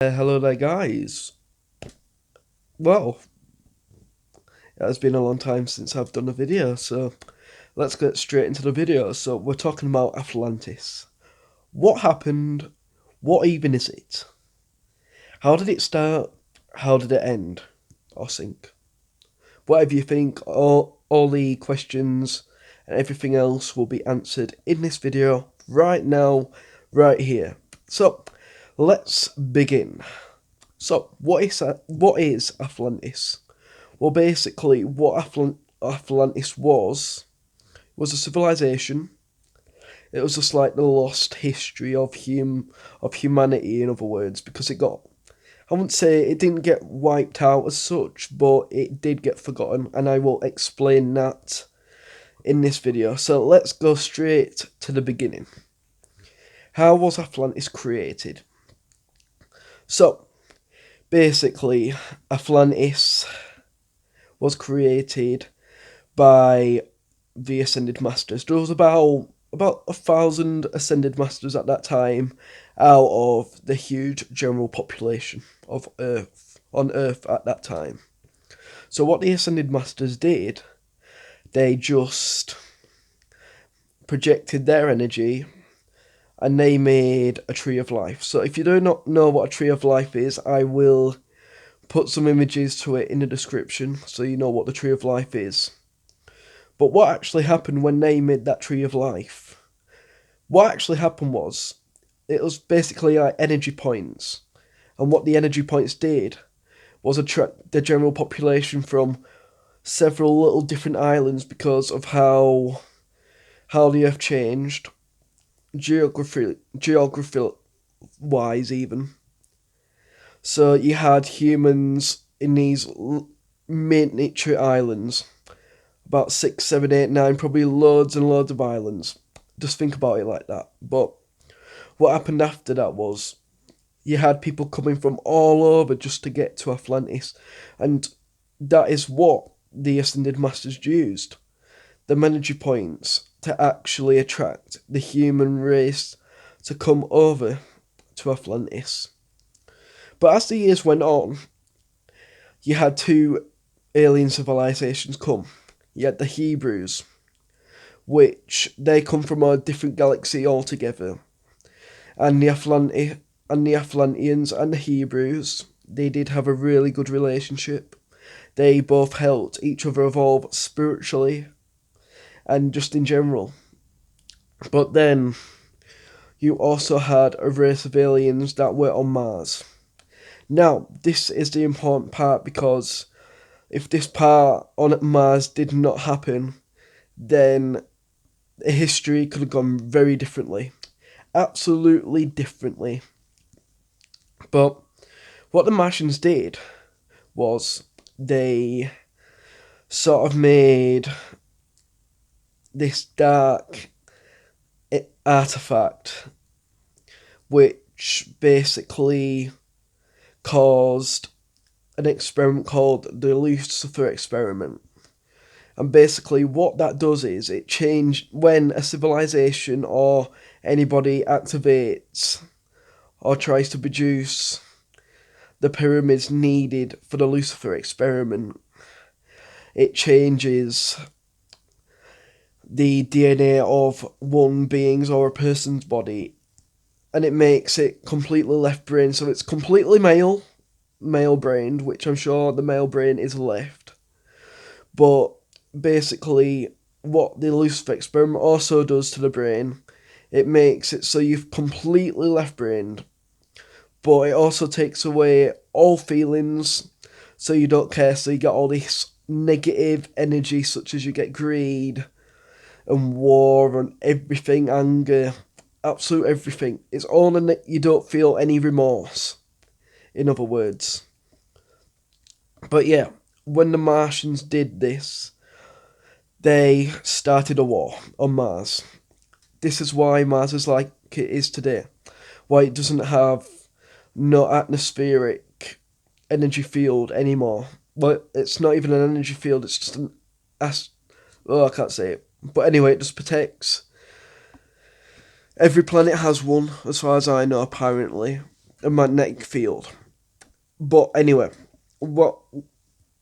Hello there, guys. Well, it has been a long time since I've done a video, so let's get straight into the video. So, we're talking about Atlantis. What happened? What even is it? How did it start? How did it end? Or sink? Whatever you think, all the questions and everything else will be answered in this video right now, right here. So, let's begin. So, what is Atlantis? Well, basically, what Atlantis was a civilization. It was just like the lost history of humanity, in other words, because it got. I wouldn't say it didn't get wiped out as such, but it did get forgotten, and I will explain that in this video. So let's go straight to the beginning. How was Atlantis created? So basically, Atlantis was created by the Ascended Masters. There was about 1,000 Ascended Masters at that time out of the huge general population of Earth on Earth at that time. So what the Ascended Masters did, they just projected their energy and they made a tree of life. So if you do not know what a tree of life is, I will put some images to it in the description so you know what the tree of life is. But what actually happened when they made that tree of life? What actually happened was, it was basically like energy points. And what the energy points did was attract the general population from several little different islands because of how the Earth changed, geography wise even. So you had humans in these miniature islands, about 6, 7, 8, 9, probably loads and loads of islands. Just think about it like that. But what happened after that was you had people coming from all over just to get to Atlantis, and that is what the Ascended Masters used the energy points to actually attract the human race to come over to Atlantis. But as the years went on, you had two alien civilizations come. You had the Hebrews, which they come from a different galaxy altogether, and the Atlanteans and the Hebrews, they did have a really good relationship. They both helped each other evolve spiritually and just in general. But then you also had a race of aliens that were on Mars. Now, this is the important part because if this part on Mars did not happen, then history could have gone very differently. Absolutely differently. But what the Martians did was they sort of made this dark artifact which basically caused an experiment called the Lucifer experiment. And basically what that does is it changed when a civilization or anybody activates or tries to produce the pyramids needed for the Lucifer experiment. It changes the DNA of one being's or a person's body, and it makes it completely left brain, so it's completely male brained, which I'm sure the male brain is left. But basically, what the Lucifer experiment also does to the brain, it makes it so you've completely left brained, but it also takes away all feelings, so you don't care, so you get all this negative energy, such as you get greed and war and everything, anger, absolute everything. It's all in it, you don't feel any remorse, in other words. But yeah, when the Martians did this, they started a war on Mars. This is why Mars is like it is today. Why it doesn't have no atmospheric energy field anymore. Well, it's not even an energy field, it's just an I can't say it. But anyway, it just protects. Every planet has one, as far as I know, apparently. a magnetic field. But anyway, what?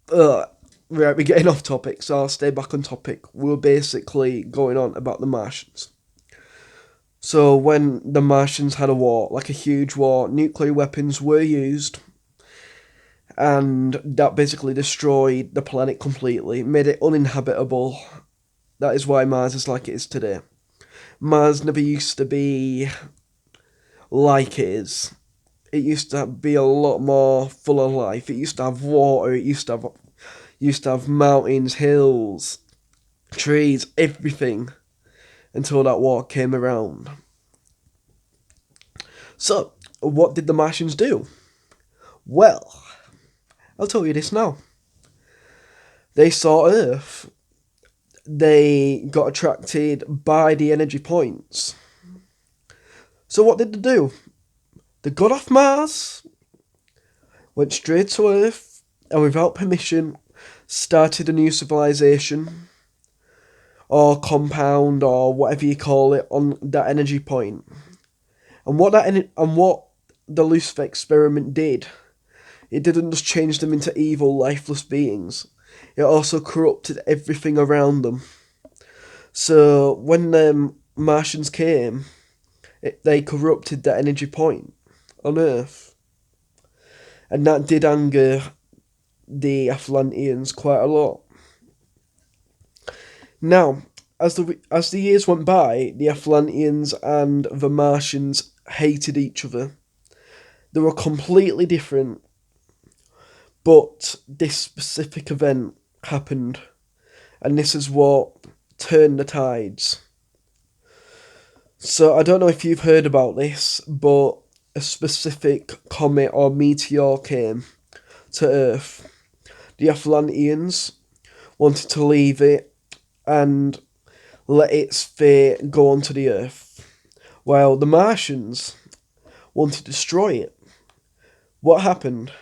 Right, we're getting off topic, so I'll stay back on topic. We're basically going on about the Martians. So when the Martians had a war, like a huge war, nuclear weapons were used, and that basically destroyed the planet completely, made it uninhabitable. That is why Mars is like it is today. Mars never used to be like it is. It used to be a lot more full of life. It used to have water. It used to have mountains, hills, trees, everything, until that war came around. So, what did the Martians do? Well, I'll tell you this now. They saw Earth. They got attracted by the energy points. So what did they do? They got off Mars, went straight to Earth, and without permission, started a new civilization, or compound, or whatever you call it, on that energy point. And what the Lucifer experiment did, it didn't just change them into evil, lifeless beings. It also corrupted everything around them. So when the Martians came, they corrupted that energy point on Earth. And that did anger the Atlanteans quite a lot. Now, as the years went by, the Atlanteans and the Martians hated each other. They were completely different. But this specific event happened. And this is what turned the tides. So I don't know if you've heard about this, but a specific comet or meteor came to Earth. The Atlanteans wanted to leave it and let its fate go onto the Earth, while the Martians wanted to destroy it. What happened?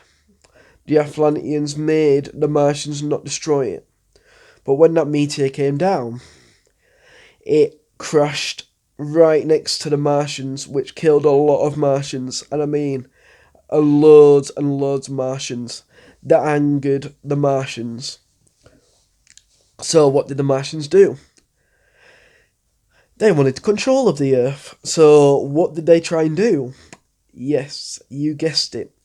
The Atlanteans made the Martians not destroy it. But when that meteor came down, it crashed right next to the Martians, which killed a lot of Martians, and I mean loads and loads of Martians. That angered the Martians. So what did the Martians do? They wanted control of the Earth. So what did they try and do? Yes, you guessed it.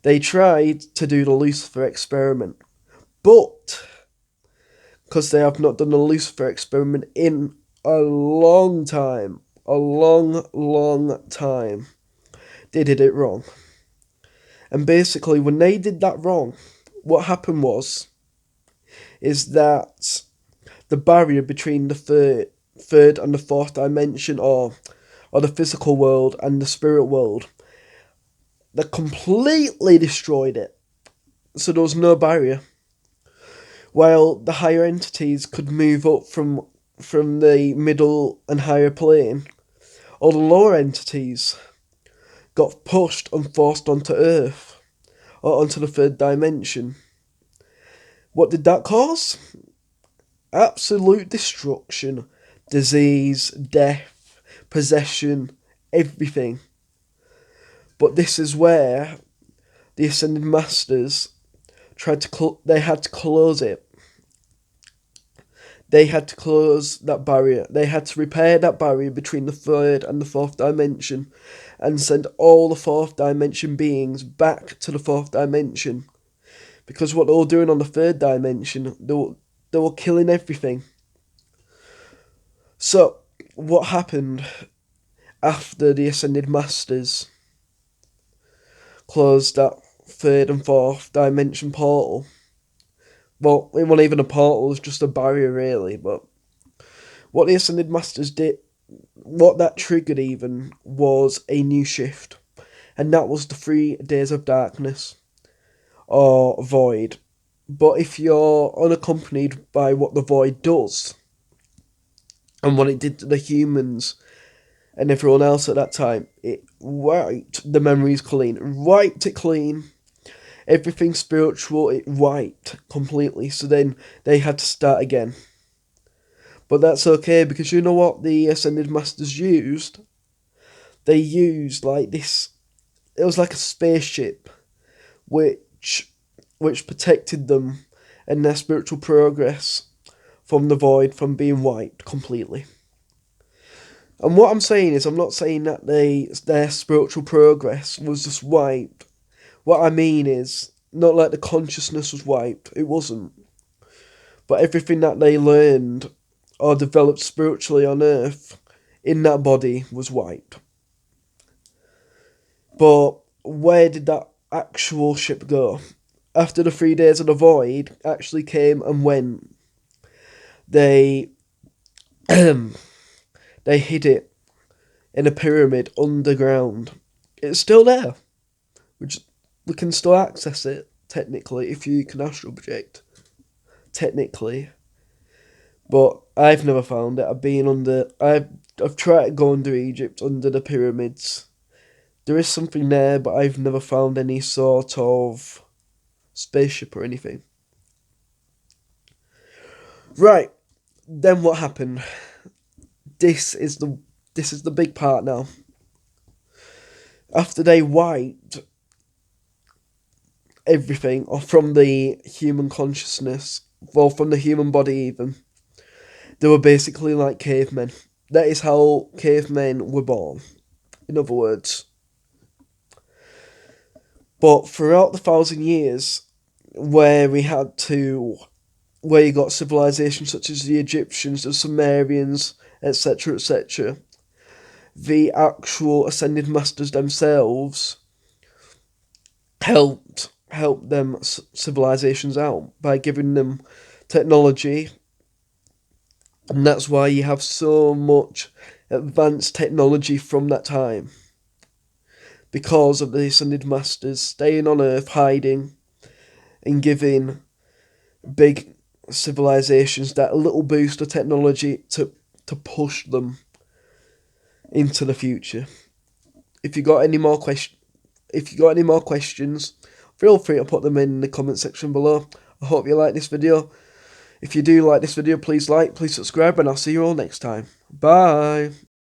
They tried to do the Lucifer experiment. But because they have not done the Lucifer experiment in a long time, long time, they did it wrong. And basically, when they did that wrong, what happened is that the barrier between the third and the fourth dimension, or the physical world and the spirit world, they completely destroyed it. So there was no barrier. While the higher entities could move up from the middle and higher plane, all the lower entities got pushed and forced onto Earth, or onto the third dimension. What did that cause? Absolute destruction, disease, death, possession, everything. But this is where the Ascended Masters they had to close it. They had to close that barrier. They had to repair that barrier between the third and the fourth dimension and send all the fourth dimension beings back to the fourth dimension. Because what they were doing on the third dimension, they were killing everything. So, what happened after the Ascended Masters closed that third and fourth dimension portal? Well, it wasn't even a portal, it was just a barrier really, but what the Ascended Masters did, what that triggered even, was a new shift. And that was the 3 days of darkness, or void. But if you're unaccompanied by what the void does, and what it did to the humans and everyone else at that time, it wiped the memories clean, wiped it clean. Everything spiritual, it wiped completely. So then they had to start again. But that's okay, because you know what the Ascended Masters used? They used like this it was like a spaceship which protected them and their spiritual progress from the void from being wiped completely. And what I'm saying is, I'm not saying that their spiritual progress was just wiped. What I mean is, not like the consciousness was wiped, it wasn't. But everything that they learned or developed spiritually on Earth in that body was wiped. But where did that actual ship go? After the 3 days of the void actually came and went, they they hid it in a pyramid underground. It's still there. We can still access it, technically, if you can astral project. Technically. But I've never found it. I've tried to go under Egypt, under the pyramids. There is something there, but I've never found any sort of spaceship or anything. Right, then what happened? This is the big part now. After they wiped everything, or from the human consciousness, well, from the human body even, they were basically like cavemen. That is how cavemen were born, in other words. But throughout the 1,000 years, where you got civilizations such as the Egyptians, the Sumerians, etc., etc., the actual ascended masters themselves helped them civilizations out by giving them technology, and that's why you have so much advanced technology from that time, because of the ascended masters staying on Earth, hiding, and giving big civilizations that little boost of technology to push them into the future. If you got any more questions, feel free to put them in the comment section below. I hope you like this video. If you do like this video, please subscribe, and I'll see you all next time. Bye.